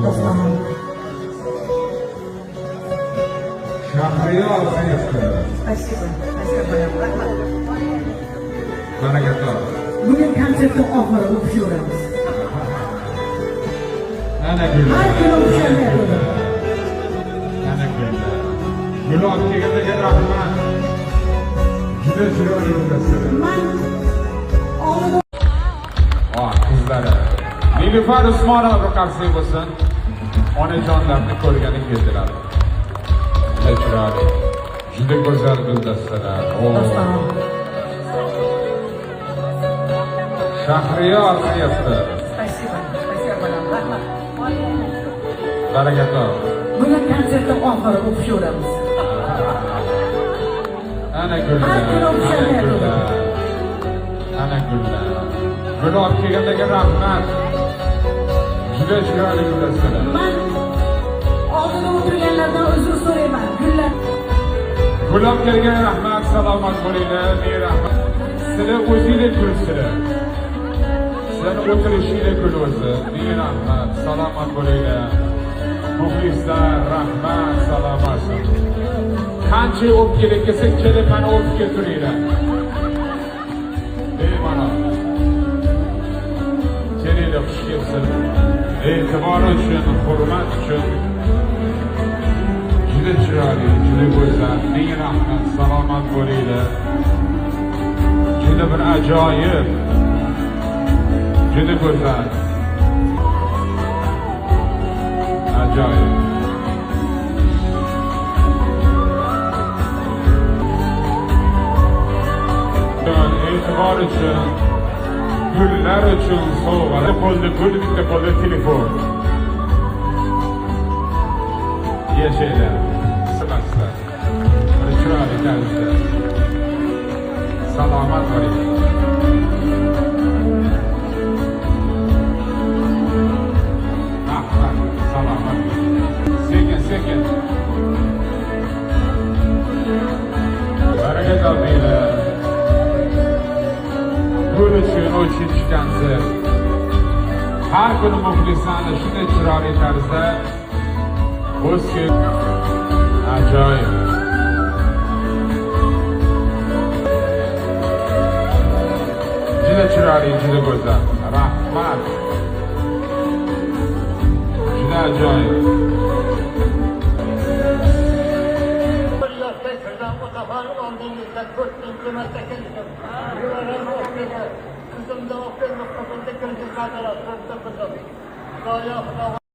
Dostlarım. Şahriyor sayısı. Спасибо. Спасибо. Rahmat. Bereketler. Bugün konsertni oxiri o'qishamiz. Ana güller. Har kuni o'qishamay bo'ladi. Ana güller. Gül olib kelganlarga rahmat. Juda chiroyli bo'lasiz. Men oldin Qizlari. Nilufar Usmonova qarshi bo'lsin. Onajonlarni ko'rgani keldilar. Juda chiroyli. Juda go'zal guldassalar. Dostlarım. Shahriyor qayerda? Спасибо. Спасибо. Rahmat. Bereketler. Bugün konsertni oxiri o'qishamiz. Ana güller. Har kuni o'qishamay Ana bo'ladi. güller. Ana güller. Gül olib kelganlarga rahmat. Juda chiroyli guldassalar. Men oldin o'tirganlardan uzr so'rayman. Gullar. Gül olib kelgan rahmat, salomat bo'linglar. Ne rahmat. Sizlar o'zinglar gulsizlar. Sizlarni o'tirishinglar gul o'zi. Ne rahmat, salomat bo'linglar. Muxlislar, rahmat, salomat. Qancha o'p kerak kelsa, kelib mana o'pib keltiringlar. Mana. Kelinglar, xush kelsin. E'tibor uchun, hurmat uchun. Juda chiroyli, juda go'zal. Ming rahmat, salomat bo'linglar. Juda bir ajoyib. Juda go'zal. Ajoyib. E'tibor uchun, gullar uchun sovg'alar. Qo'lda gul, bitta qo'lda telefon. Yashaylar, simaslar. Bir chiroyli tarzda. Salomat bo'ling. Rahmat, salomat. Sekin. Baraka topinglar. Gul uchun o'chirish konsert. Har kuni muxlislarni shunday chiroyli tarzda o'zga ajoyib. Juda chiroyli, juda go'zal. Rahmat. Juda ajoyib. Kızım da okuyun, kızım da kızım da kızım da kızım.